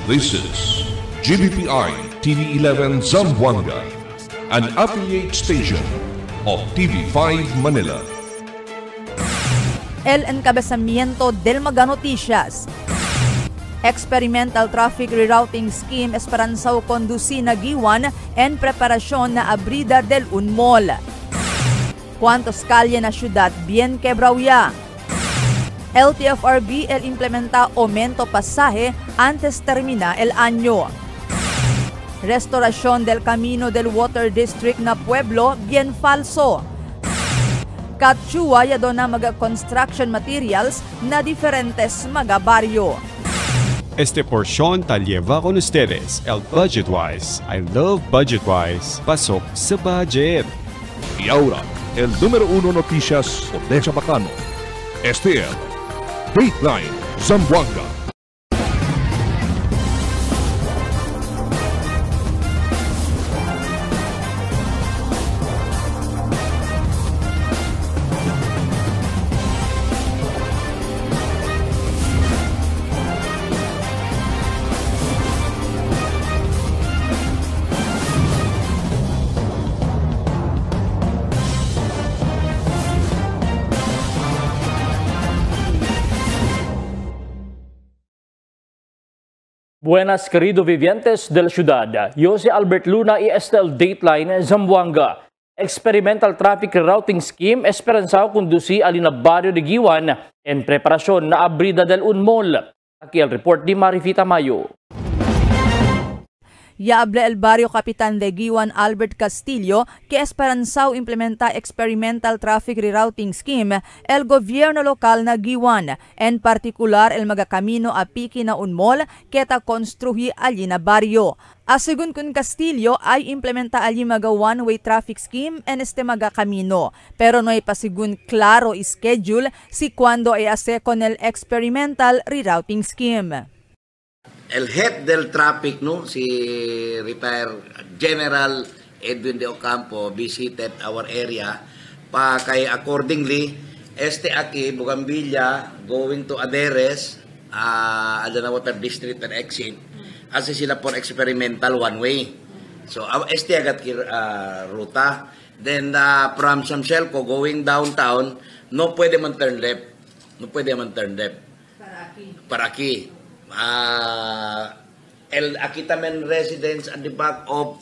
This is GBPI TV11 Zamboanga, an affiliate station of TV5 Manila. El encabezamiento del Mega Noticias. Experimental Traffic Rerouting Scheme Esperanzao conduci na giwan en preparasyon na abrida del Unmol. ¿Cuántos calle na ciudad bien quebrao ya? LTFRB el implementa aumento pasaje antes termina el año. Restauración del camino del Water District na Pueblo bien falso. Katchua ya doon na mga construction materials na diferentes mga baryo. Este porción tal lleva con ustedes el Budgetwise. I love Budgetwise. Pasok sa budget. Y ahora, el número 1 noticias por Deja Bacano. Este es Dateline Zamboanga. Buenas querido vivientes de la ciudad, yo si Albert Luna y Estel Dateline Zamboanga. Experimental Traffic Rerouting Scheme esperanzao conduci alina barrio de Giwan en preparación na abrida del Unmol. Aquí el report de Marifita Mayo. Ya habla el barrio Capitan de Giwan Albert Castillo que esperanzao implementa experimental traffic rerouting scheme el gobierno local na Giwan, en particular el magakamino a piki na Unmol que ta konstruhi ali na baryo. Asigun kun Castillo ay implementa ali maga one-way traffic scheme en este magakamino, pero no ay pasigun klaro schedule si cuando ay ase con el experimental rerouting scheme. El head del traffic, no, si retired General Edwin de Ocampo visited our area pa kay accordingly este aquí Bugambilla going to Aderes Adana Water District and exit kasi sila for experimental one way, so este agat ruta then from Samselco going downtown no pwede man turn left para aquí el Akitamen residence at the back of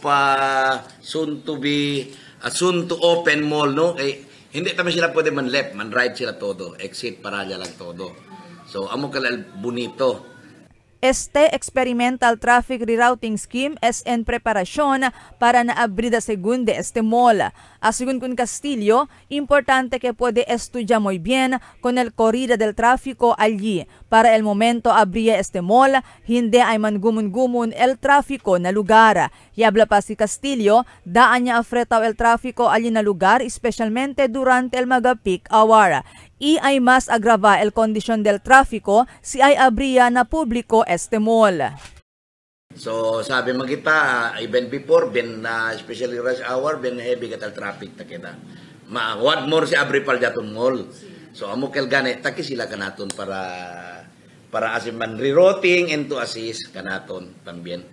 soon to open mall, no? Hindi naman sila pwede man left, man right sila todo, exit paralya lang todo. So amo kalal bonito. Este experimental traffic rerouting scheme es en preparación para naabrida según de este mall. Según con Castillo, importante que puede estudiar muy bien con el corrida del tráfico allí. Para el momento abría este mall, hindi ay mangumun-gumun el tráfico na lugar. Y habla pa si Castillo, daan niya afretaw el tráfico allí na lugar, especialmente durante el mga peak hour. Y ay mas agrava el kondisyon del tráfico si ay abría na publiko este mall. So sabi mo kita, even before, especially rush hour, heavy katal traffic ta kita. What more si abri pal daton mall. So amo kel gani taki sila kanaton para asiman rerouting and to assist kanaton también.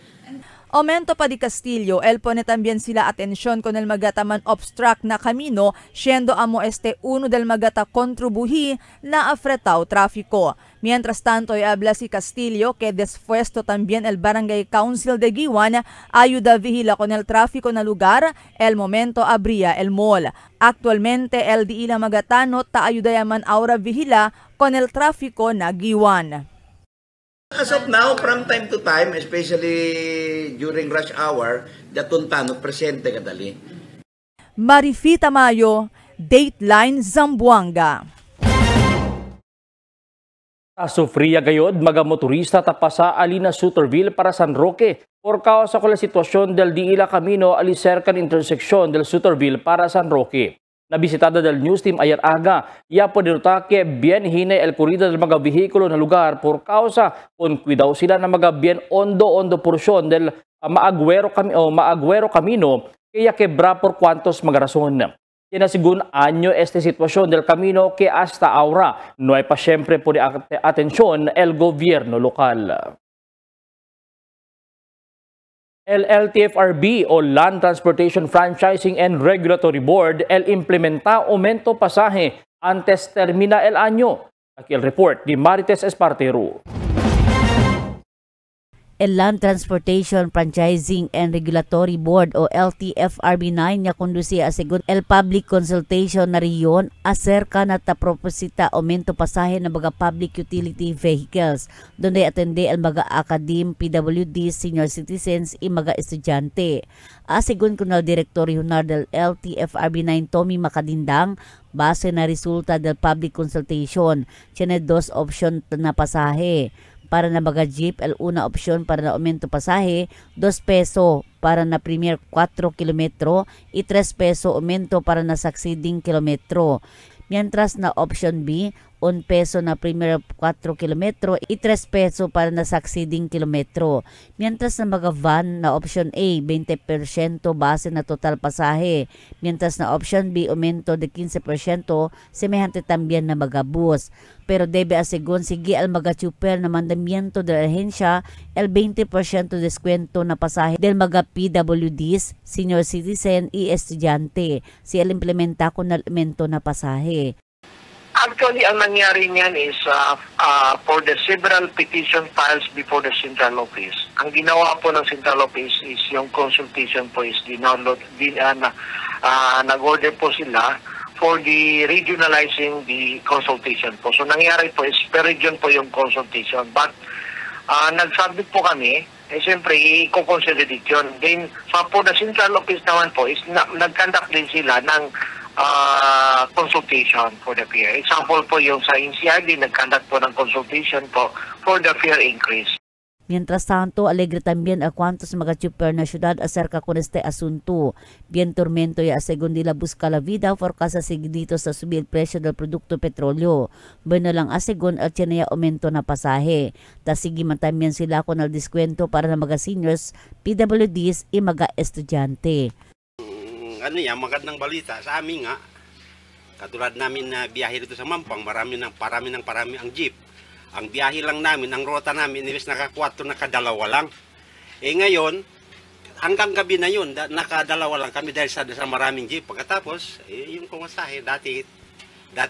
Aumento pa di Castillo, el pone también sila atensyon con el magataman obstruct na kamino, siendo amo este uno del magata contribuhi na afretao tráfico. Mientras tanto, habla si Castillo que despuesto también el Barangay Council de Giwan ayuda vigila con el tráfico na lugar, el momento abría el mall. Actualmente, el di ila magatano ta ayuda yaman aura vigila con el tráfico na Giwan. As of now, from time to time, especially during rush hour, datuntano presente kadali. Marifita Mayo, Dateline Zamboanga. Sufriya gayod mga motorista tapasa alina Suterville para San Roque por causa con la sitwasyon del Diila Camino ali cerca ng interseksyon del Suterville para San Roque. Nabisitada del news team ayer aga, ya po dinuta que bien hine el corrida del mga vehikulo na lugar por causa kung cuidaw sila na mga bien ondo porsyon del Maaguero Camino kaya quebra por cuantos mga rason. Yan sigun anyo este sitwasyon del Camino que hasta ahora no hay pa siyempre po de atensyon el gobierno lokal. El LTFRB o Land Transportation Franchising and Regulatory Board el implementa aumento pasaje antes termina el año. Aquí el report ni Marites Espartero. El Land Transportation Franchising and Regulatory Board o LTFRB9 nga kondusi asigon el public consultation na riyon acerca na ta proposita aumento pasahe ng mga public utility vehicles donde atende el mga academe, PWD, senior citizens i mga estudyante. Asigon kunal Director Regional del LTFRB9 Tommy Makadindang base na resulta del public consultation tiene dos option na pasahe. Para na mga jeep, el una opsyon para na aumento pasahe, 2 peso para na premier 4 kilometro y 3 peso aumento para na succeeding kilometro. Mientras na option B, 1 peso na premier 4 kilometro y 3 peso para na succeeding kilometro. Mientras na mga van na option A, 20% base na total pasahe. Mientras na option B, aumento de 15%, semejante también na mga bus. Pero debe asegun sige al mga chuper na mandamiento de la agencia el 20% descuento na pasahe del mga PWDs, senior citizen y estudyante si el implementa con aumento na pasahe. Actually, ang nangyari niyan is for the several petition files before the central office. Ang ginawa po ng central office is yung consultation po is nag-order po sila for the regionalizing the consultation po. So nangyari po is per region po yung consultation. But nagsabit po kami, siyempre i-consolidate yun. Then for the central office naman po is nag-conduct din sila ng consultation for the fare. Example po yung sa NCRD, nag-conduct po ng consultation po for the fare increase. Mientras tanto, alegre también a cuantos mga chuper na syudad acerca con este asunto. Bien tormento y asegun nila busca la vida for casa dito sa subir el presyo del produkto petrolyo. Bueno lang asegun at yan aumento na pasahe. Tasigi man también sila con el diskwento para na mga seniors, PWDs y mga estudyante. Ano yan, magandang balita sa amin nga. Katulad namin na biyahe dito sa Mampang, parami ang jeep. Ang biyahe lang namin, ang rota namin, inis naka-4, naka-2 lang. Ngayon, hanggang gabi na yun, naka-2 lang kami dahil sa maraming jeep. Pagkatapos, yung pumasahe, dati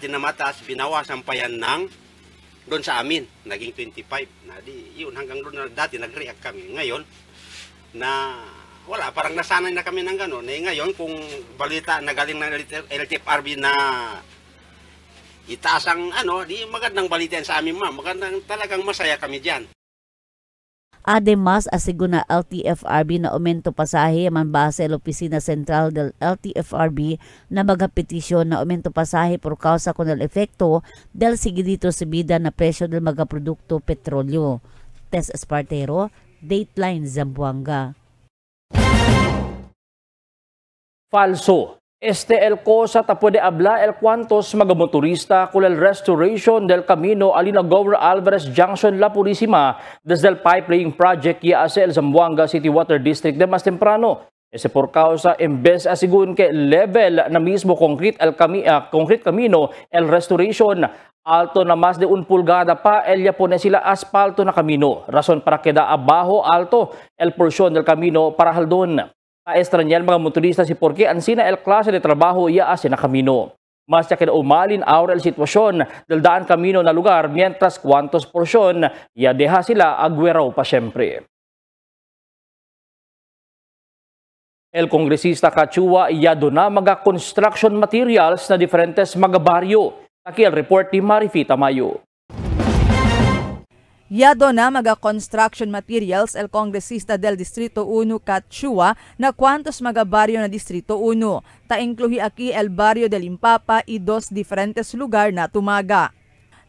na mataas, binawasan pa yan ng doon sa amin, naging 25. Yun, hanggang doon, dati nag-react kami. Ngayon, wala, parang nasanay na kami ng gano'n. Ngayon, kung balita na galing ng LTFRB na itaas ang di magandang balita sa amin, ma'am. Magandang talagang masaya kami diyan. Además, asiguna LTFRB na aumento pasahe man base el opisina central del LTFRB na magapetisyon na aumento pasahe por causa con el efecto del sigidito subida na presyo del mga produkto petrolyo. Tess Espartero, Dateline Zamboanga. Falso. El cosa ta puede habla el cuantos mga motorista con el restoration del camino Alina Governor Alvarez Junction La Purísima desde el pipelaying project ya hace el Zamboanga City Water District de más temprano. Por causa en vez asigun que level na mismo concrete camino el restoration alto na más de 1 pulgada pa el ya pone sila asfalto na camino. Razón para queda abajo alto el porción del camino para haldon. Extrañar mga motorista si porque ansina el klase de trabajo ya hace na camino. Mas ya queda umalin ahora el sitwasyon del daan camino na lugar mientras cuantos porsyon ya deha sila agweraw pa siyempre. El kongresista Kachua ya dona mga construction materials na diferentes mga baryo. Aquí el report ni Marifita Mayo. Yado na mga construction materials el kongresista del Distrito 1 Kachua na cuantos mga baryo na Distrito 1. Ta incluye aquí el barrio del Impapa y 2 diferentes lugar na Tumaga.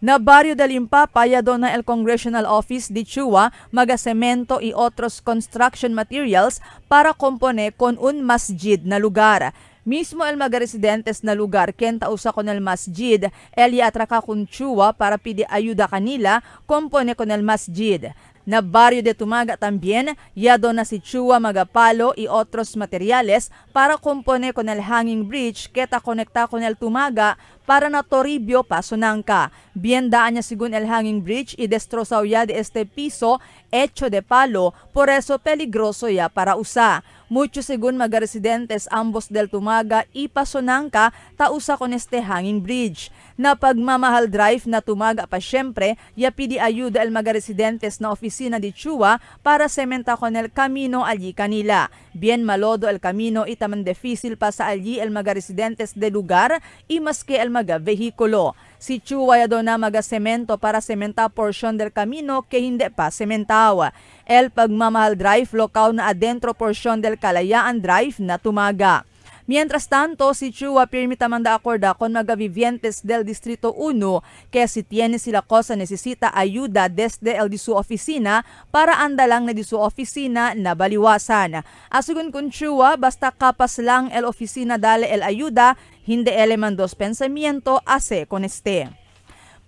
Na barrio del Impapa yado na el Congressional Office de Chua mga semento y otros construction materials para compone con un masjid na lugar. Mismo el mga residentes na lugar kenta usa con el masjid, el yatraka kun Chua para pide ayuda kanila, compone con el masjid. Na barrio de Tumaga también, yado na si Chua magapalo y otros materiales para compone con el hanging bridge keta conecta con el Tumaga para na Toribio, Pasunanca. Biendaan niya según el hanging bridge y destrozado ya de este piso hecho de palo, por eso peligroso ya para usa. Mucho según mga residentes ambos del Tumaga y Pasunanca tausa con este hanging bridge. Na pagmamahal drive na Tumaga pa syempre, ya pidi ayuda el mga residentes na oficina di Chua para sementa con el camino allí kanila. Bien malodo el camino y taman difícil pa sa allí el mga residentes de lugar y maski el mga vehikulo. Si Chua ya do na mga semento para sementa portion del camino que hindi pa sementawa. El pagmamahal drive lokaw na adentro portion del Kalayaan Drive na Tumaga. Mientras tanto, si Chua pirmi tamanda acorda con mga vivientes del Distrito 1 que si tiene sila cosa necesita ayuda desde el di su oficina para andalang na di su oficina na baliwasan. Asugun kun Chua, basta kapas lang el oficina dale el ayuda, hindi eleman dos pensamiento ase con este.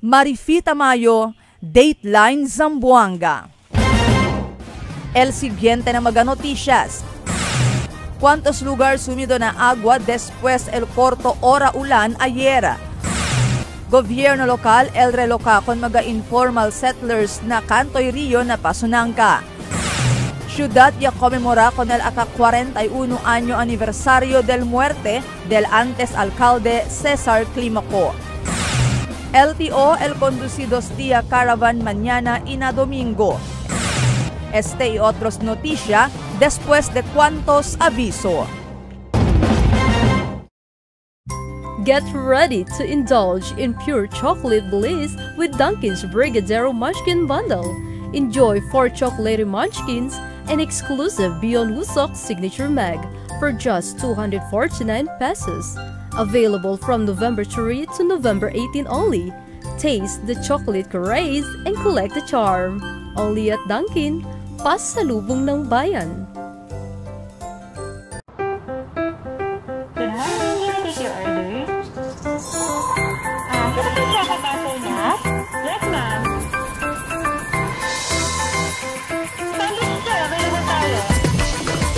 Marifita Mayo, Dateline Zamboanga. El siguiente na mga noticias. ¿Cuántos lugares sumido na agua después el corto hora ulan ayer? Gobyerno lokal el reloka con mga informal settlers na Cantoy Rio na Pasunanca. Ciudad ya conmemora con el aka-41 año aniversario del muerte del antes alcalde Cesar Climaco. LTO el conducidos día caravan mañana y na domingo. Este y otros noticias después de cuantos aviso. Get ready to indulge in pure chocolate bliss with Dunkin's Brigadeiro Munchkin Bundle. Enjoy 4 chocolatey munchkins and exclusive Beyond Wusok signature mag for just 249 pesos. Available from November 3 to November 18 only. Taste the chocolate craze and collect the charm. Only at Dunkin', pasalubong ng bayan. Good morning, can I take your order? Can I check a butter nut? Yes, ma'am. Sandwich sir, available tayo.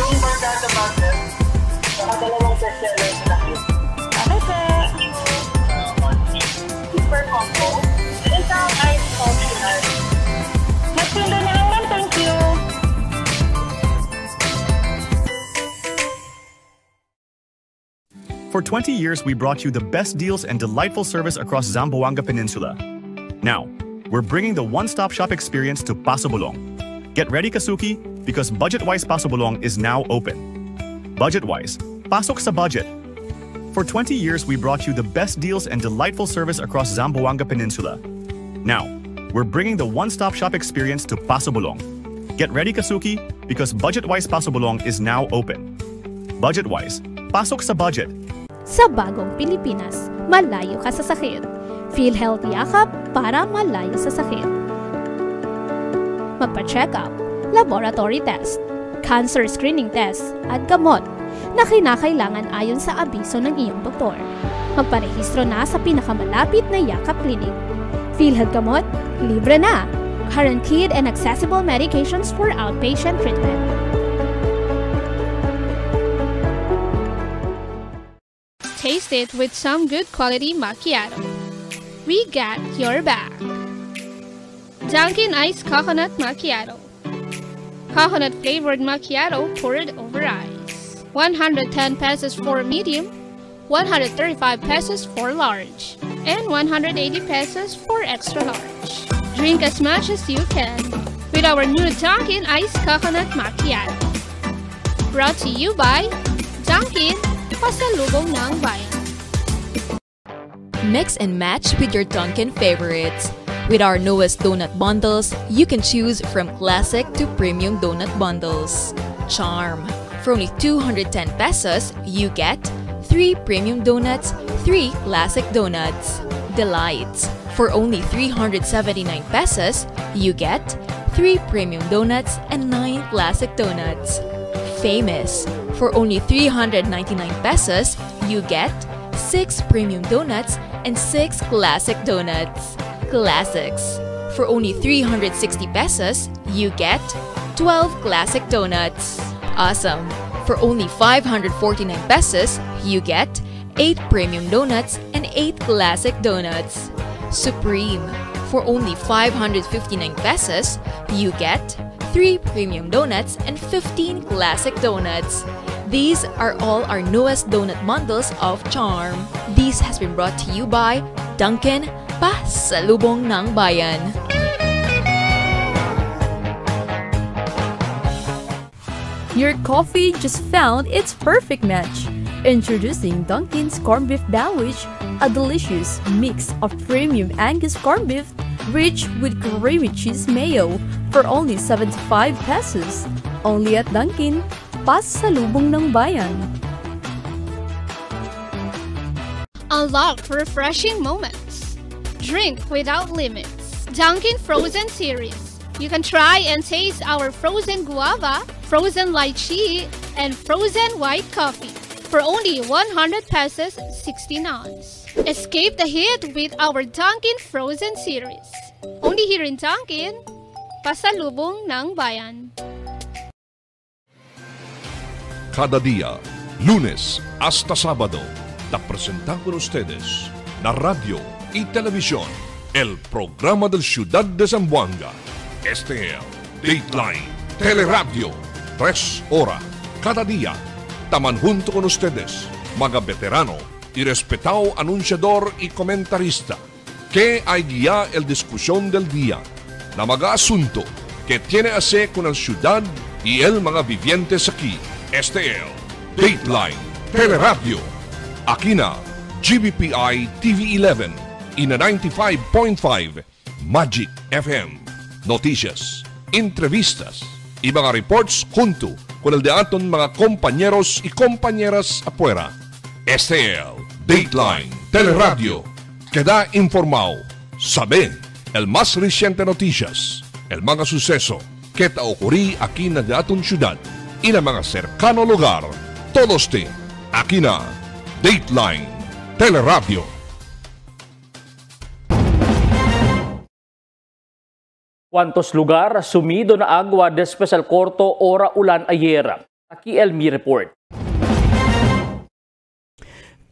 Yung barkada butter, nakadalawang bestseller na cute. Okay, sir. Super combo. Isang ice optional. Magpinda na lang, ma'am. Thank you. For 20 years, we brought you the best deals and delightful service across Zamboanga Peninsula. Now, we're bringing the one-stop shop experience to Paso Bulong. Get ready, Kasuki, because Budget-Wise Paso Bulong is now open. Budget-Wise, pasok sa budget. For 20 years, we brought you the best deals and delightful service across Zamboanga Peninsula. Now, we're bringing the one-stop shop experience to Paso Bulong. Get ready, Kasuki, because Budget-Wise Paso Bulong is now open. Budget-Wise, pasok sa budget. Sa bagong Pilipinas, malayo ka sa sakit. PhilHealth yakap para malayo sa sakit. Magpa-check up, laboratory test, cancer screening test, at gamot na kinakailangan ayon sa abiso ng iyong doktor. Magparehistro na sa pinakamalapit na yakap clinic. PhilHealth gamot, libre na. Guaranteed and accessible medications for outpatient treatment. Taste it with some good quality macchiato. We got your back. Dunkin' Iced Coconut Macchiato. Coconut flavored macchiato poured over ice. 110 pesos for medium, 135 pesos for large, and 180 pesos for extra large. Drink as much as you can with our new Dunkin' Iced Coconut Macchiato. Brought to you by Dunkin', pasalubong ng bayan. Mix and match with your Dunkin' favorites. With our newest donut bundles, you can choose from classic to premium donut bundles. Charm. For only 210 pesos, you get 3 premium donuts, 3 classic donuts. Delights. For only 379 pesos, you get 3 premium donuts and 9 classic donuts. Famous. For only 399 pesos, you get 6 premium donuts and 6 classic donuts. Classics. For only 360 pesos, you get 12 classic donuts. Awesome. For only 549 pesos, you get 8 premium donuts and and 8 classic donuts. Supreme. For only 559 pesos, you get 3 premium donuts and 15 classic donuts. These are all our newest donut bundles of Charm. This has been brought to you by Dunkin', pasalubong ng bayan. Your coffee just found its perfect match. Introducing Dunkin's Corned Beef Sandwich, a delicious mix of premium Angus corned beef rich with creamy cheese mayo for only 75 pesos. Only at Dunkin', pasalubong ng bayan. Unlock refreshing moments. Drink without limits. Dunkin' Frozen Series. You can try and taste our frozen guava, frozen lychee, and frozen white coffee for only 100 pesos 16 ounce. Escape the heat with our Dunkin' Frozen Series. Only here in Dunkin', pasalubong ng bayan. Cada día, lunes hasta sábado, te presentamos con ustedes la radio y televisión, el programa del Ciudad de Zamboanga. Este es Dateline Teleradio, 3 horas cada día. Taman junto con ustedes, mga veterano y respetado anunciador y comentarista, que hay guía el discusión del día, na mga asunto que tiene a hacer con la ciudad y el mga vivientes aquí. Este es Dateline Teleradio. Aquí na GBPI TV11 y na 95.5 Magic FM. Noticias, entrevistas y mga reports junto con el de aton mga compañeros y compañeras afuera. Este es Dateline Teleradio. Queda informado, sabe el más reciente noticias, el mga suceso que te ocurrí aquí na de aton ciudad y na mga cercano lugar. Todos te aquí na Dateline Teleradio. ¿Cuántos lugar sumido na agua después al corto ora ulan ayer? Aquí el Mi Report.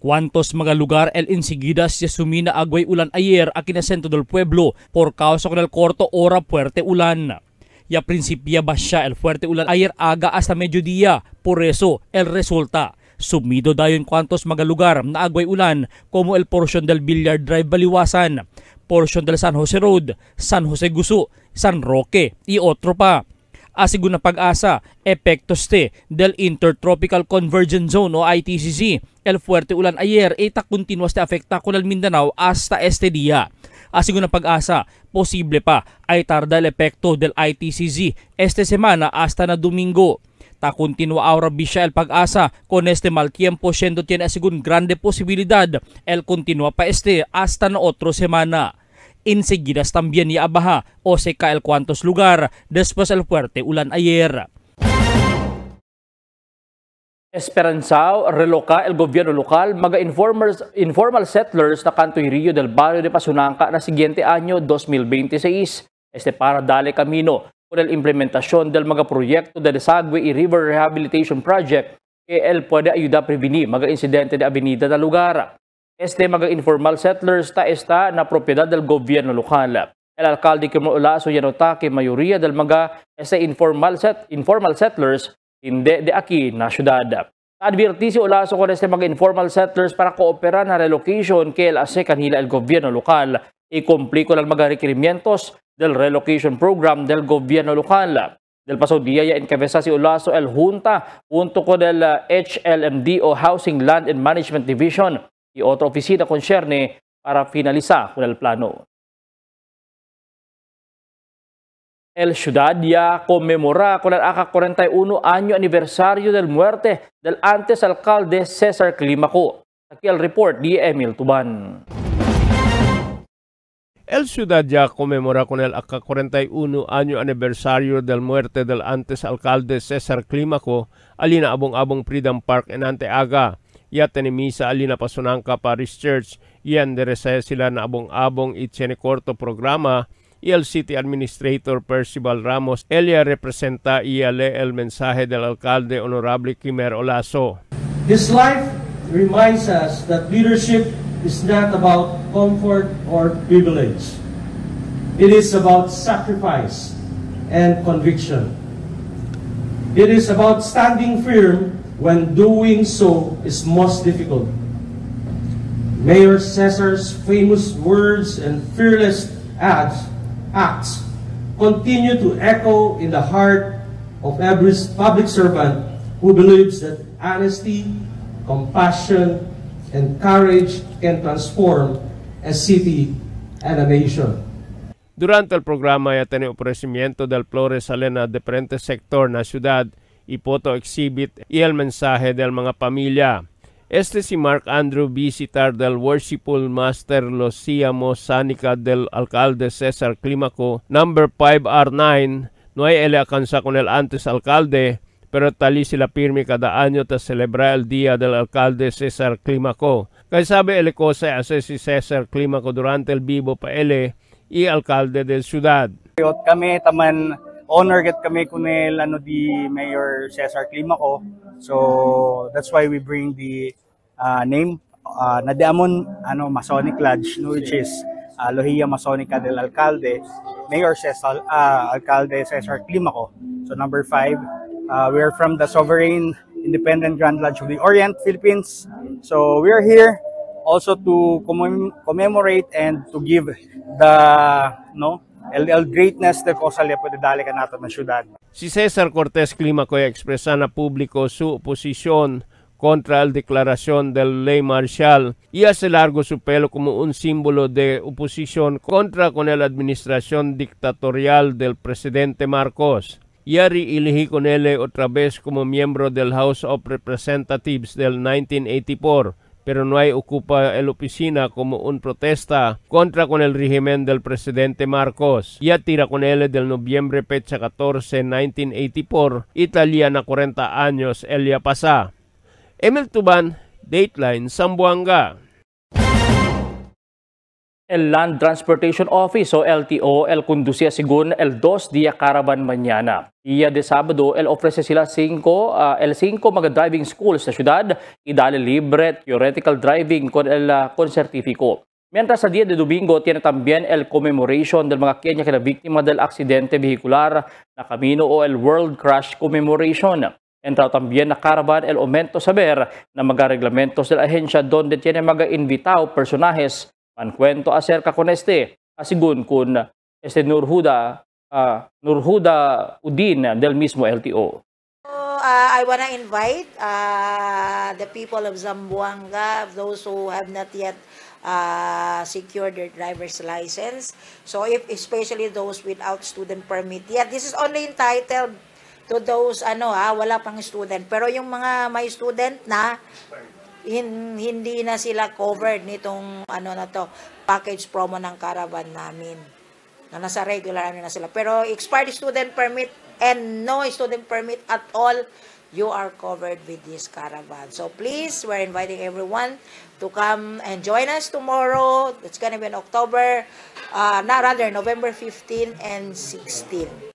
¿Cuántos mga lugar el enseguida se sumina agua y ulan ayer aquí na centro del pueblo por causa con el corto ora fuerte ulan? Ya principia basya el fuerte ulan ayer aga hasta mediodía, por eso el resulta. Sumido dayon cuantos mga lugar na agway ulan como el portion del Billiard Drive Baliwasan, portion del San Jose Road, San Jose Gusu, San Roque y otro pa. Asigun na pag-asa, epektos del Intertropical Convergence Zone o ITCZ, el fuerte ulan ayer ita continuas te afecta con el Mindanao hasta este día. Asigun na pag-asa, posible pa ay tarda el epekto del ITCZ este semana hasta na Domingo. Ta continua ahora bisya el pag-asa con este mal tiempo siendo tiene asigun grande posibilidad el continua pa este hasta na otro semana. Enseguida también ya abaja o seca el cuantos lugar después el fuerte ulan ayer. Esperanzao reloca el gobierno lokal mga informal settlers na Kantoy Rio del barrio de Pasunanca na siguiente año 2026. Este para dale camino con la implementación del mga proyecto de desagüe y river rehabilitation project que él puede ayudar a prevenir mga insidente de avenida na lugar. Este mga informal settlers está na propiedad del gobierno lokal. El alcalde Kimmo Olaso yanota que mayoría del mga informal settlers hindi de aquí na syudad. Advirti si Olaso con este mga informal settlers para kooperar na relocation que el hace kanila el gobierno lokal y cumplir con los mga requerimientos del relocation program del gobierno lokal. Del pasado día ya encabeza si Olaso el Junta junto con el HLMD o Housing Land and Management Division y otra oficina concerne para finalizar con el plano. El ciudad ya conmemora con el AKA-41 año aniversario del muerte del antes alcalde Cesar Climaco. Aquí el report de Emil Tuban. El ciudad ya conmemora con el AKA-41 año aniversario del muerte del antes alcalde Cesar Climaco alina abong-abong Freedom Park en Anteaga. Ya tenimisa alina Pasunanca Parish Church yan deresa sila na abong-abong itiene corto programa y el City Administrator Percival Ramos ella representa y lee el mensaje del alcalde Honorable Kimer Olaso. His life reminds us that leadership is not about comfort or privilege. It is about sacrifice and conviction. It is about standing firm when doing so is most difficult. Mayor Cesar's famous words and fearless acts continue to echo in the heart of every public servant who believes that honesty, compassion, and courage can transform a city and a nation. Durante el programa ya tiene ofrecimiento del Flores Salena de diferente sector na ciudad, ipoto exhibit y el mensaje del mga pamilya. Este si Mark Andrew visitar del Worshipful Master Lucia Mosanica del Alcalde Cesar Climaco, number 5R9, no hay eleakansa con el antes alcalde, pero tali sila pirmi cada año ta celebrar el Día del Alcalde Cesar Climaco. Kaya sabi ele ko sa ase si Cesar Climaco durante el vivo pa ele y alcalde del ciudad. Kami taman honor get kami kunel di Mayor Cesar Climaco. So that's why we bring the name na diamon Masonic Lodge, which is Lohia Masonica del Alcalde, Mayor Cesar Alcalde Cesar Climaco. So number 5, we are from the Sovereign Independent Grand Lodge of the Orient, Philippines. So we are here also to commemorate and to give the el greatness del Cosalya pwede dali ka nato na syudad. Si Cesar Cortez Climaco ay ekspresa na publiko su oposisyon contra el declaración del ley marcial y hace largo su pelo como un símbolo de oposición contra con la administración dictatorial del presidente Marcos. Yari ilihi con él otra vez como miembro del House of Representatives del 1984, pero no hay ocupa el oficina como un protesta contra con el régimen del presidente Marcos. Ya tira con él del noviembre fecha 14, 1984, Italia na 40 años elia pasa. Emil Tuban, Dateline, Zamboanga. El Land Transportation Office o LTO el conducía según el 2 día caravan mañana. Día de sábado el ofrece sila 5 mga driving schools sa syudad y dale libre theoretical driving con certifico. Mientras sa día de domingo tiene también el commemoration del mga Kenya que na biktima del aksidente vehicular na Camino o el World Crash Commemoration. Entra también na caravan el aumento saber na mga reglamentos de la agencia donde tiene mga invitado personajes mancuento acerca con asigun kun Nurhuda Udin del mismo LTO. I want to invite the people of Zamboanga, those who have not yet secured their driver's license. So especially those without student permit. Yeah, this is only entitled to those wala pang student. Pero yung mga may student na hindi na sila covered nitong package promo ng caravan namin. Na nasa regular na sila. Pero expired student permit and no student permit at all, you are covered with this caravan. So please, we're inviting everyone to come and join us tomorrow. It's gonna be in November 15 and 16.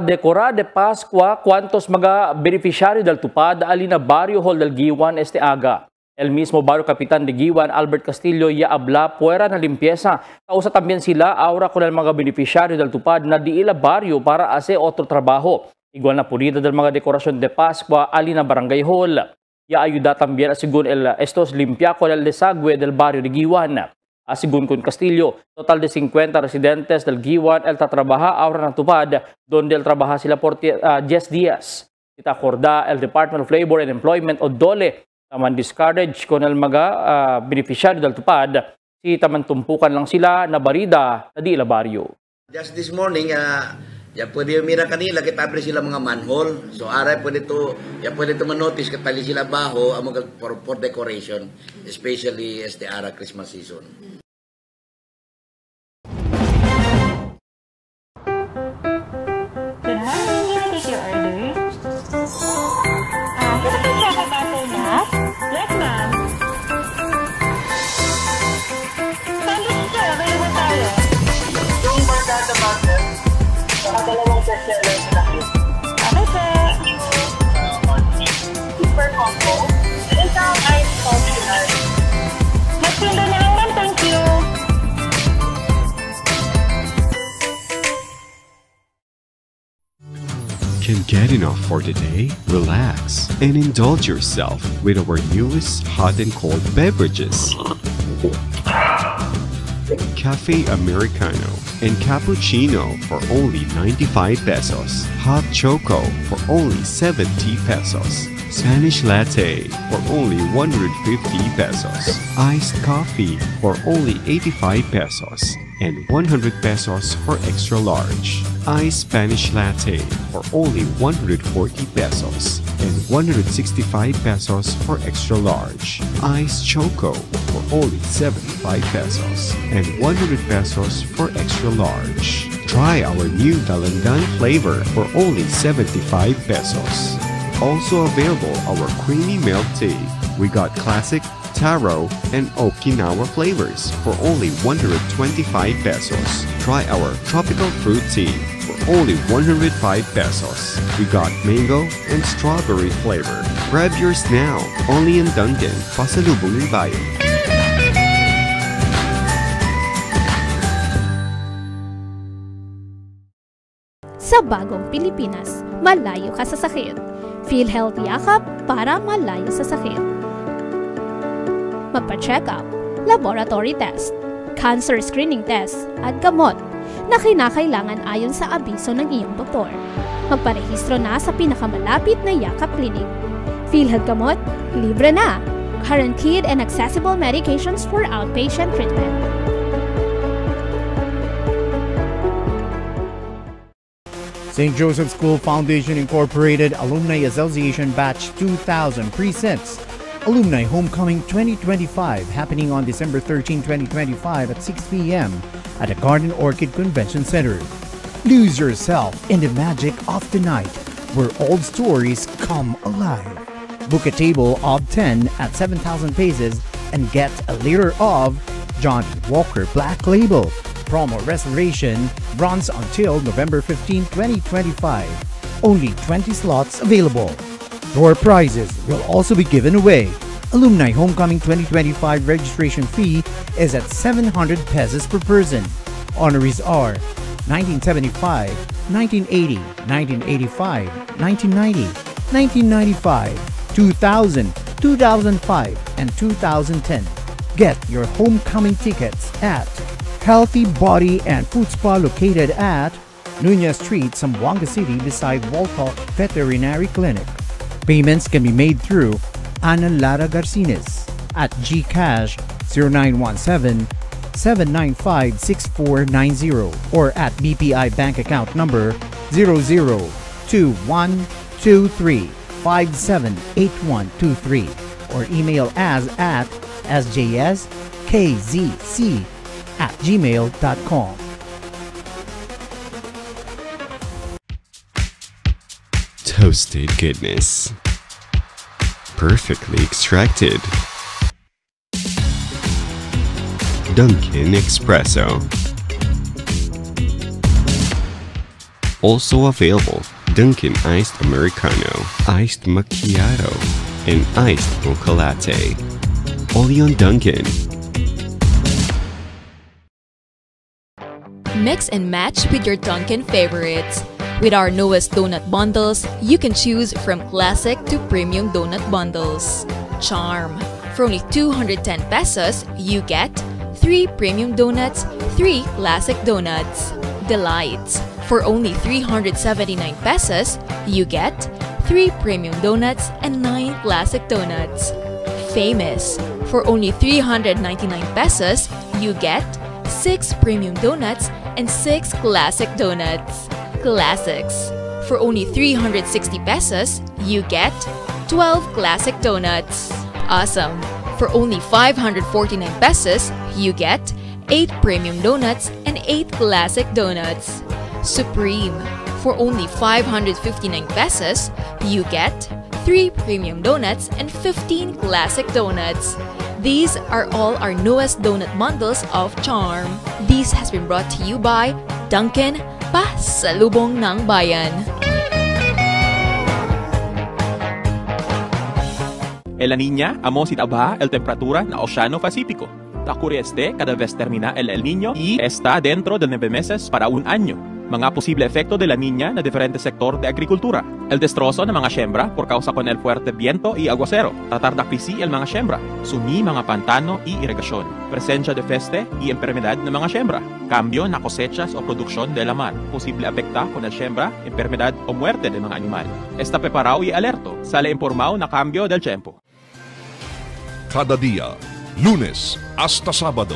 Decora de Pascua, cuantos mga beneficiario del tupad alina barrio hall del Giwan este aga. El mismo barrio kapitan de Giwan, Albert Castillo, ya abla puera na limpieza. Kausa también sila aura con el mga beneficiario del tupad na di ila barrio para hacer otro trabajo. Igual na punida del mga dekorasyon de Pascua alina barangay hall. Ya ayuda también asigun estos limpia con el desagüe del barrio de Giwan. Asigun con Castillo, total de 50 residentes del Giwan el tatrabaja ahora ng tupad, donde el trabaja sila por 10 días. Ita acorda el Department of Labor and Employment o DOLE, taman discourage con el mga beneficiario del tupad, si taman tumpukan lang sila na barida na di ila baryo. Just this morning, pwede mira kanila, kitabre sila mga manhole. So, pwede to manotice katali sila baho for decoration, especially Christmas season. Yes, ma'am. Sandwich sir, available tayo. Yung barkada butter, saka dalawang bestseller na cake. Okay, sir. Super combo. Isang get enough for the day? Relax and indulge yourself with our newest hot and cold beverages. Cafe Americano and Cappuccino for only 95 pesos. Hot Choco for only 70 pesos. Spanish Latte for only 150 pesos. Iced Coffee for only 85 pesos. And 100 pesos for extra large. Iced Spanish Latte for only 140 pesos. And 165 pesos for extra large. Iced Choco for only 75 pesos. And 100 pesos for extra large. Try our new Dalandan flavor for only 75 pesos. Also available our creamy milk tea. We got classic, taro, and Okinawa flavors for only 125 pesos. Try our tropical fruit tea for only 105 pesos. We got mango and strawberry flavor. Grab yours now, only in Dunkin', Pasalubong ng Bayan. Sa bagong Pilipinas, malayo ka sa sakit. PhilHealth Yakap para malayo sa sakit. Magpa-check up, laboratory test, cancer screening test, at gamot na kinakailangan ayon sa abiso ng iyong doktor. Magparehistro na sa pinakamalapit na Yakap Clinic. PhilHealth Gamot, libre na! Guaranteed and accessible medications for outpatient treatment. St. Joseph School Foundation Incorporated Alumni Association Batch 2000 presents Alumni Homecoming 2025 happening on December 13, 2025 at 6 p.m. at the Garden Orchid Convention Center. Lose yourself in the magic of the night where old stories come alive. Book a table of 10 at 7,000 pesos and get a liter of Johnny Walker Black Label. Promo reservation runs until November 15, 2025. Only 20 slots available. Door prizes will also be given away. Alumni Homecoming 2025 registration fee is at 700 pesos per person. Honorees are 1975, 1980, 1985, 1990, 1995, 2000, 2005, and 2010. Get your homecoming tickets at Healthy Body and Food Spa located at Nunez Street, Zamboanga City beside Walcott Veterinary Clinic. Payments can be made through Ana Lara Garcines at GCash 0917-795-6490 or at BPI bank account number 002123578123 or email as at sjskzc@gmail.com. Toasted goodness. Perfectly extracted. Dunkin' Espresso. Also available, Dunkin' Iced Americano, Iced Macchiato, and Iced Mocha Latte. Only on Dunkin'. Mix and match with your Dunkin' favorites. With our newest donut bundles, you can choose from classic to premium donut bundles. Charm. For only 210 pesos, you get 3 premium donuts, 3 classic donuts. Delights. For only 379 pesos, you get 3 premium donuts and 9 classic donuts. Famous. For only 399 pesos, you get 6 premium donuts and 6 classic donuts. Classics. For only 360 pesos, you get 12 classic donuts. Awesome. For only 549 pesos, you get 8 premium donuts and 8 classic donuts. Supreme. For only 559 pesos, you get 3 premium donuts and 15 classic donuts. These are all our newest donut bundles of Charm. This has been brought to you by Dunkin', Pasalubong ng Bayan. En La Niña, amo sin abajo el temperatura na Oceano Pacífico. La ocurre cada vez termina el Niño y está dentro de 9 meses para un año. Mga posible efecto de la niña na diferente sector de agricultura. El destrozo ng mga siembra por causa con el fuerte viento y aguacero. Tratar de crisi el mga siembra. Sumi mga pantano y irrigasyon. Presencia de peste y enfermedad ng mga siembra. Cambio na cosechas o produksyon de la mar. Posible afecta con el siembra, enfermedad o muerte de mga animal. Está preparado y alerto. Sale informado na cambio del tiempo. Cada día, lunes hasta sábado,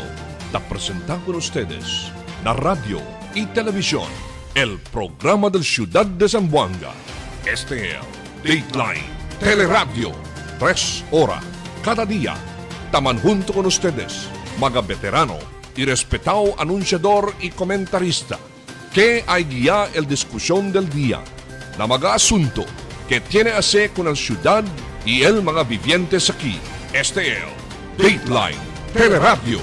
la presentan con ustedes la radio y televisión, el programa del Ciudad de Zamboanga. Este es Dateline Teleradio, 3 horas cada día. Taman junto con ustedes, mga veterano y respetado anunciador y comentarista, que hay guía el discusión del día, na mga asunto que tiene a hacer con el ciudad y el mga vivientes aquí. Este es Dateline Teleradio.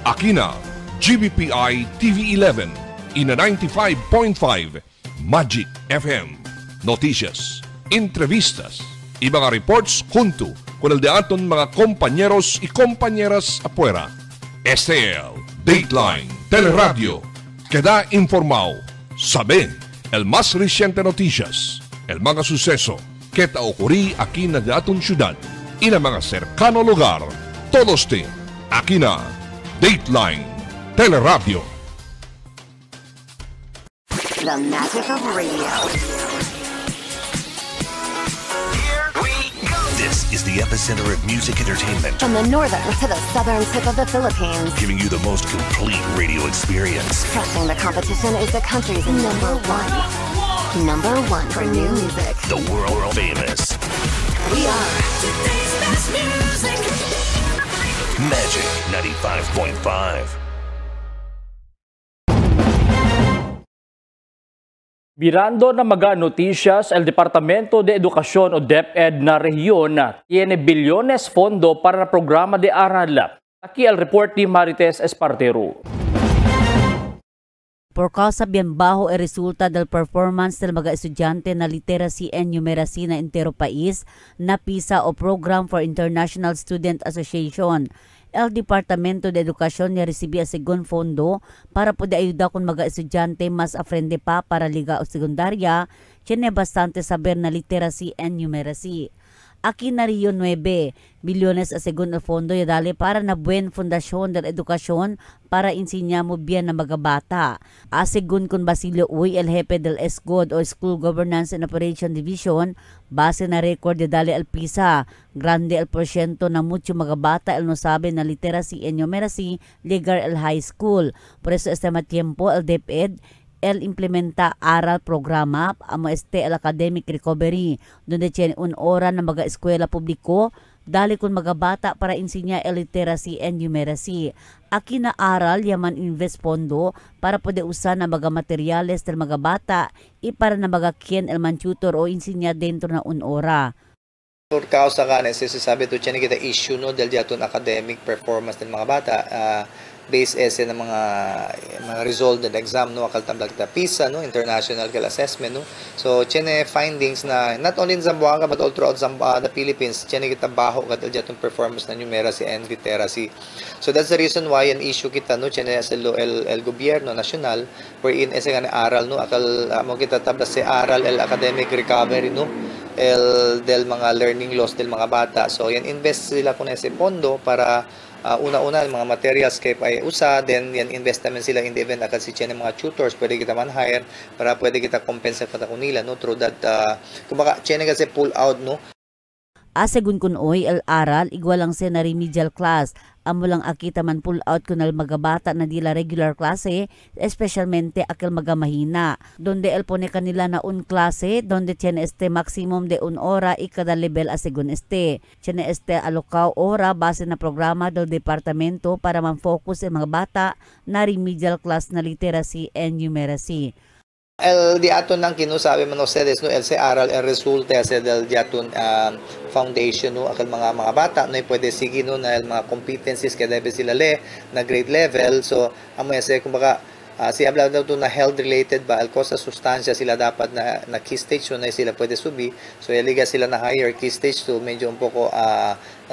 Aquí na GBPI TV11 y na 95.5 Magic FM. Noticias, entrevistas y mga reports junto con el de aton mga compañeros y compañeras afuera. Este es Dateline Teleradio. Queda informado. Sabe el más reciente noticias, el mga suceso que ta ocurrí aquí na de aton ciudad y na mga cercano lugar. Todos aquí na Dateline Teleradio. The magic of radio. Here we go. This is the epicenter of music entertainment. From the northern to the southern tip of the Philippines. Giving you the most complete radio experience. Crushing the competition is the country's number one. Number one for new music. The world famous. We are today's best music. Magic 95.5. Mirando na mga noticias, el Departamento de Educación o DepEd na rehiyon tiene bilyones fondo para na programa de aral. Aquí el report ni Marites Espartero. Por causa bien bajo el resulta del performance del mga estudyante na literacy and numeracy na entero país na PISA o Program for International Student Association. El Departamento de Edukasyon niya resibi ang segun fondo para po ayuda kung mga estudyante mas aprende pa para liga o sekundarya, tiene bastante saber na literacy and numeracy. Aquí na Rio 9 bilyones a segun el fondo ya dali para na buen fondasyon del edukasyon para insinya mo bien na mga bata. Asegun kun Basilio Uy, el jefe del SGOD o School Governance and Operation Division, base na record ya dali el PISA, grande el porsyento na mucho mga bata el no sabe na literacy and numeracy ligar el high school. Por eso este tiempo el DepEd el implementa aral programa amo el academic recovery donde tiene un hora na mga eskwela publiko dali kun mga bata para insinya el literacy and numeracy. Aki na aral yaman invest pondo para pwede usan na mga materyales del mga bata y para na mga kien el man tutor o insinya dentro na un hora. Por causa ka sabi to tiene kita issue no del diaton academic performance ng mga bata based ese ng mga result ng exam no akal tambal kita PISA no international assessment no so tiene findings na not only in Zamboanga but all throughout the Philippines tiene kita baho kat diaton performance na numeracy and literacy. So that's the reason why an issue kita no tiene sa el gobyerno national wherein ese nga aral no akal mo kita tabla si aral el academic recovery no del mga learning loss del mga bata. So yan invest sila kun ese pondo para una-una mga materials kay ay usa, then yan invest naman sila in the event na kasi tiyan mga tutors pwede kita man hire para pwede kita compensate pa nila no through that kumbaga tiyan kasi pull out no. Asegun kun oy el aral igualang se na remedial class amo lang akita man pull out kun al mga bata na dila regular klase especialmente akil mga mahina donde el pone kanila na un klase donde tiene maximum de un hora y cada level asegun tiene alokaw ora base na programa del departamento para man-focus ang mga bata na remedial class na literacy and numeracy. El diaton ng kinusabi man ustedes no el se aral el resulta sa del diaton foundation no akal mga bata no pwede sige no na mga competencies que debe sila na grade level so amo ese kumbaga si habla daw na health-related ba, alcosa sustansya sila dapat na key stage 1 na sila pwede subi. So, yaliga sila na higher key stage 2, medyo un poco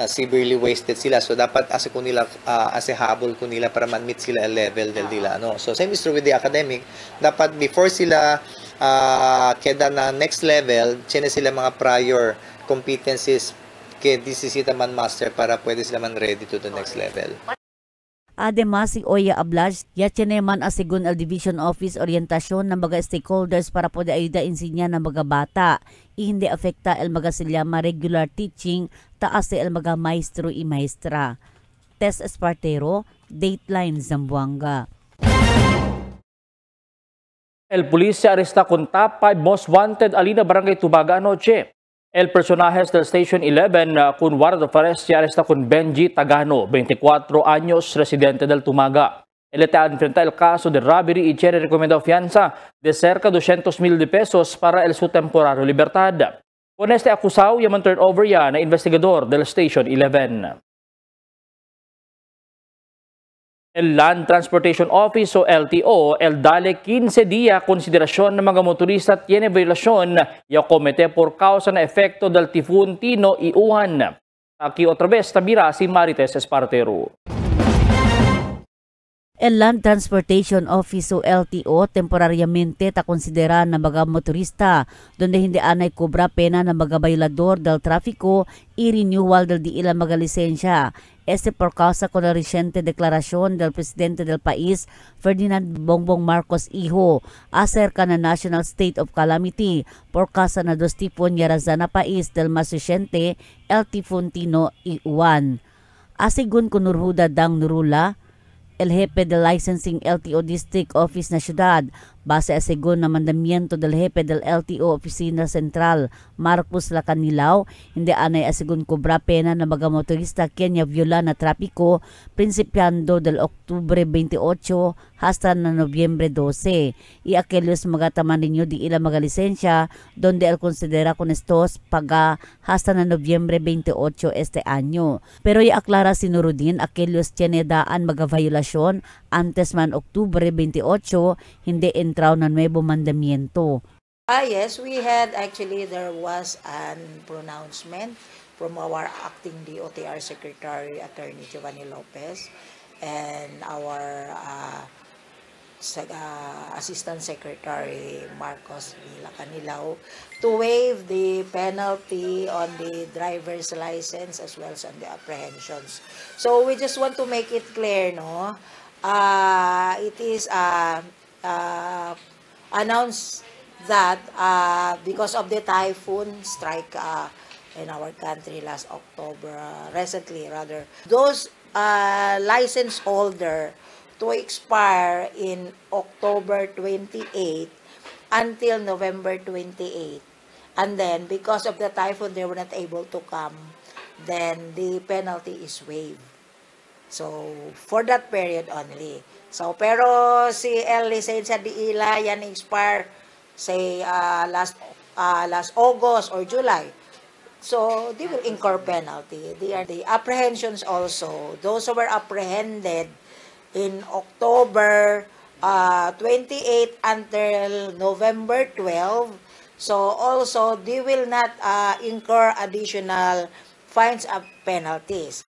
severely wasted sila. So, dapat ase habol ko nila para man-meet sila level del dila. No? So, same is true with the academic. Dapat before sila keda na next level, chine sila mga prior competencies kay DCC man master para pwede sila man ready to the next level. Además, si Oya Ablaj, yacheneman asigun al Division Office orientasyon ng mga stakeholders para po ayuda insinya ng mga bata. Hindi afekta el mga silyama regular teaching, taas el mga maestro y maestra. Tess Espartero, Dateline Zamboanga. El Policía arresta con top 5 most wanted alina barangay Tubaga anoche. El personajes del Station 11 con warrant of arrest se arresta con Benji Tagano, 24 años, residente del Tumaga. Él está enfrenta el caso de robbery y tiene recomendado fianza de cerca de 200,000 pesos para el su temporario libertad. Con este acusado, ya man turn over ya na investigador del Station 11. El Land Transportation Office o LTO, el dale 15 días consideración ng mga motorista tiene violación y comete por causa na efecto del tifón Tino y Uhan. Aquí otra vez tabira si Marites Espartero. El Land Transportation Office o LTO temporaryamente konsidera ng mga motorista donde hindi anay kubra pena ng mga bailador del trafiko y renewal del di ilang mga lisensya. Este por causa con la reciente declaración del presidente del país, Ferdinand Bongbong Marcos Hijo, acerca na National State of Calamity por causa na dos tipon yarazana país del mas reciente, el tifón Tino y Uwan. Asigun con Nurhuda Dang Nurula, el jefe del Licensing LTO District Office na syudad, base a según na mandamiento del jefe del LTO Oficina Central, Marcos Lacanilao, hindi anay asigun kubra pena na mga motorista kanya viola na trapiko, principiando del Oktubre 28 hasta na Nobyembre 12. Y aquellos mga taman ninyo di ilang mga lisensya, donde el considera con estos paga hasta na Nobyembre 28 este año. Pero i-aklara si Nurudin, aquellos tiene daan mga violasyon antes man Oktubre 28, hindi entraw na nuevo mandamiento. Yes, we had there was an pronouncement from our acting DOTR Secretary, Attorney Giovanni Lopez, and our Assistant Secretary Marcos Lacanilao to waive the penalty on the driver's license as well as on the apprehensions. So we just want to make it clear, no? It is announced that because of the typhoon strike in our country recently, those license holder to expire in October 28 until November 28. And then, because of the typhoon, they were not able to come, then the penalty is waived. So, for that period only. So, pero si el lisensya di ila, yan expire, say, last August or July. So, they will incur penalty. They are the apprehensions also. Those who were apprehended in October 28 until November 12. So, also, they will not incur additional fines and penalties.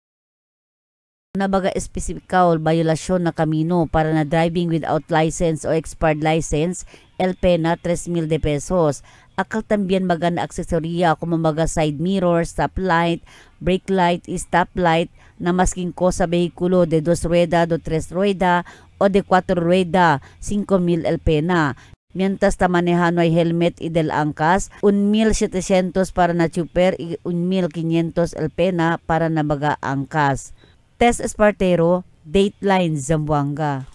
Nabaga espesipikaw violasyon na kamino para na driving without license o expired license, el pena 3,000 pesos. Akal también magana aksesorya como mga side mirror, stop light, brake light, stop light na masking ko sa behikulo de 2 rueda, de 3 rueda o de 4 rueda, 5,000 el pena. Mientras tamanehan ay helmet y del angkas, 1,700 para na chuper y 1,500 el pena para na mga angkas. Tess Espartero, Dateline Zamboanga.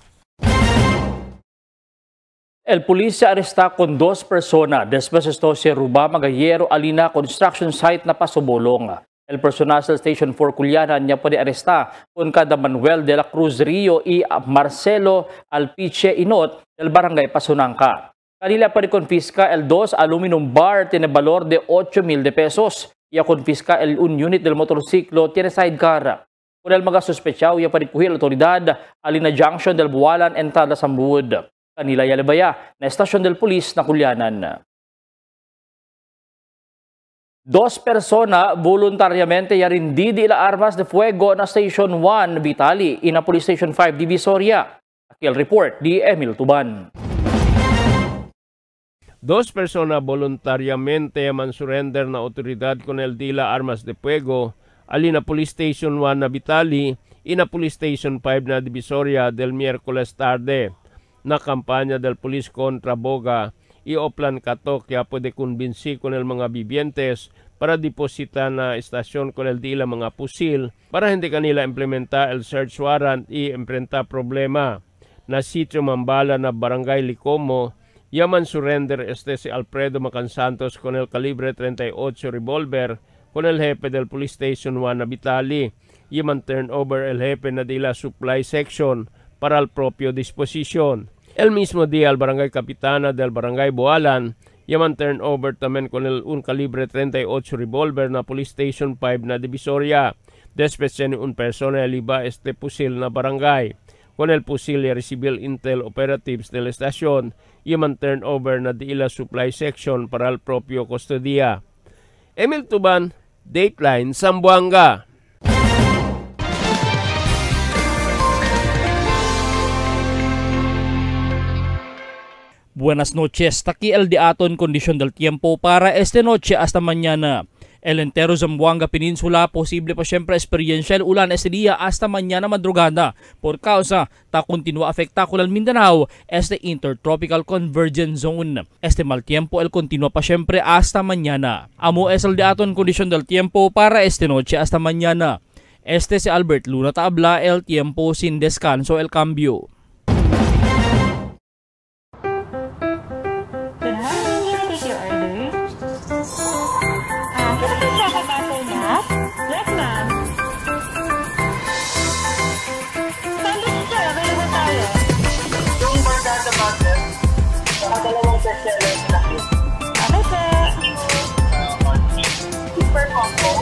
El Policía arresta con 2 personas después esto se ruba magayero alina construction site na pasobulong. El personal sa Station 4 Culianan niya pwede arresta con kada Manuel de la Cruz Rio y Marcelo Alpiche Inot del Barangay Pasunangka. Kanila pwede confisca el 2 aluminum bar tiene valor de 8,000 pesos. Y confisca el 1 unit del motorsiklo tiene sidecar. Kunel mga suspetsyaw ya parikuhil otoridad alina junction del Bualan entrada Sambud. Kanila yalibaya na estasyon del pulis na Kulyanan. 2 persona voluntariamente yarindidi la armas de fuego na Station 1 Vitali ina Police Station 5 Divisoria. Akil report di Emil Tuban. 2 persona voluntariamente man surrender na otoridad con el dila armas de fuego alina Police Station 1 na Vitali ina Police Station 5 na Divisoria del miércoles tarde. Na kampanya del Police kontra Boga ioplan kato kaya pwede kumbinsi con el mga bibientes para deposita na estasyon con el dila mga pusil para hindi kanila implementa el search warrant i imprenta problema. Na sitio Mambala na Barangay Licomo, yaman surrender si Alfredo Macansantos con el calibre 38 revolver con el jefe del Police Station 1 na Vitali. Yaman turn over el jefe na dila supply section para al propio disposición. El mismo día, al Barangay Capitana del Barangay Bualan, yaman turn over también con el un calibre 38 revolver na Police Station 5 na Divisoria. Después ni un persona liba pusil na barangay. Con el pusil y recibir intel operatives de la estación, yaman turn over na diila supply section para al propio custodia. Emil Tuban, Dateline, Zamboanga. Buenas noches. Taki el diaton kondisyon del tiempo para esta noche hasta mañana. El entero Zamboanga Peninsula, posible pa siyempre experiencial ulan este día hasta mañana madrugada. Por causa, ta continúa afecta con el Mindanao, este intertropical convergence zone. Este mal tiempo el continúa pa siyempre hasta mañana. Amo es el diaton kondisyon del tiempo para esta noche hasta mañana. Este si Albert Luna Tabla, el tiempo sin descanso, el cambio. Super combo.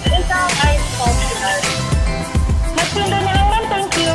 Isang ice optional. Nagpinda na lang, thank you.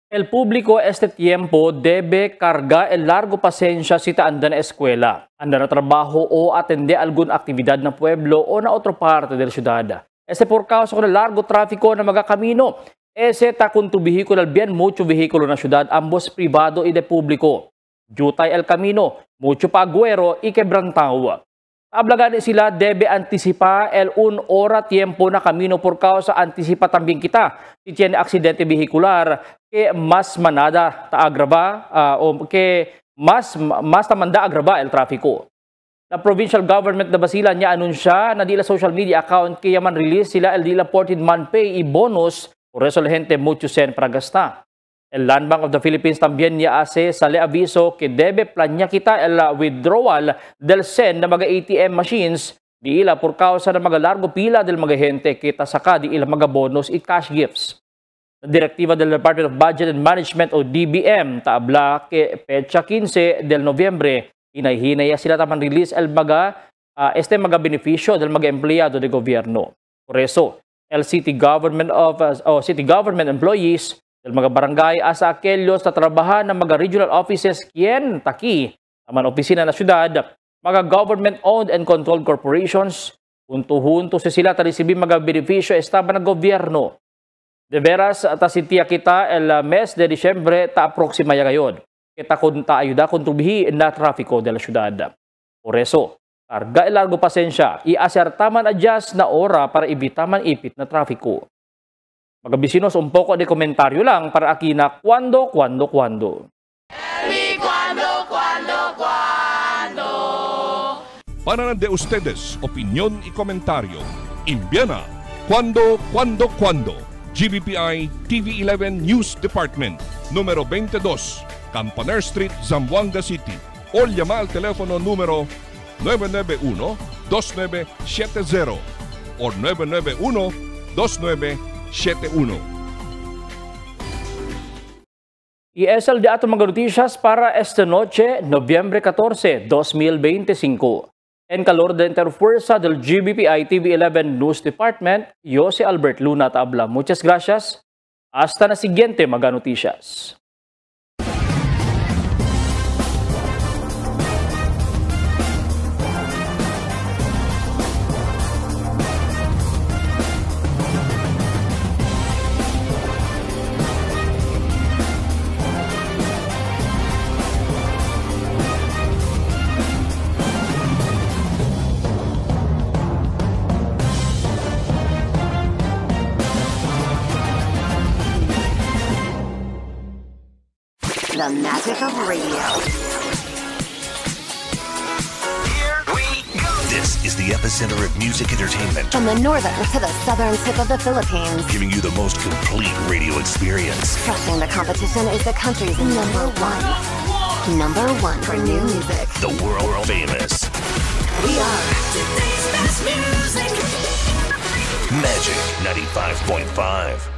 El público este tiempo debe cargar el largo pasensya si anda na eskwela, anda na trabajo o atende algun aktibidad na pueblo o na otro parte del ciudad. Este por causa con el largo tráfico na mga camino, ese ta con tu vehículo al bien mucho vehículo na ciudad, ambos privado y de público. Jutay el camino, mucho paguero y quebrantao. Ablagan sila debe anticipa el 1 hora tiempo na camino por causa anticipa también kita. Si tiene aksidente vehicular, que mas manada ta agrava o que mas tamanda agrava el tráfico. La provincial government na Basilan niya anunsya na dila social media account kaya man release sila el dila ported man pay y bonus por eso la gente mucho sen para gastar. El Land Bank of the Philippines también niya hace sale aviso que debe planya kita el withdrawal del SEN na mga ATM machines di ila por causa na mga largo pila del mga gente kita saka di ila mga bonus y cash gifts. La direktiva del Department of Budget and Management o DBM taabla que pecha 15 del Nobyembre inahinaya sila taman release el mga mga benepisyo del mga empleyado de gobierno. Por eso, el city government employees del mga barangay asa aquellos na trabahan ng mga regional offices kien taki naman opisina na syudad, mga government-owned and controlled corporations, hunto-hunto sila ta resibi mga benepisyo estaba ng gobyerno. De veras, ta sintiya kita el mes de Disyembre ta aproxima ya ngayon. Kita kunta ayuda kontribuhi na trafiko de la syudad. Por eso, karga el largo pasensya, i-asertaman adjust na ora para ibitaman ipit na trafiko. Mga bisinos, un poco de komentaryo lang para aquí na cuando. Para de ustedes, opinión y comentario. Envíana cuando. GBPI TV11 News Department, número 22, Campaner Street, Zamboanga City. o llama al teléfono número 991-2970 o 991-2971. ESL de ato mga noticias para esta noche, Nobyembre 14, 2025. En calor de interfuerza del GBPI TV11 News Department, yo si Albert Luna Tabla. Muchas gracias. Hasta na siguiente mga noticias. The magic of radio. Here we go. This is the epicenter of music entertainment. From the northern to the southern tip of the Philippines. Giving you the most complete radio experience. Crushing the competition is the country's number one. Number one for new music. The world famous. We are today's best music. Magic 95.5.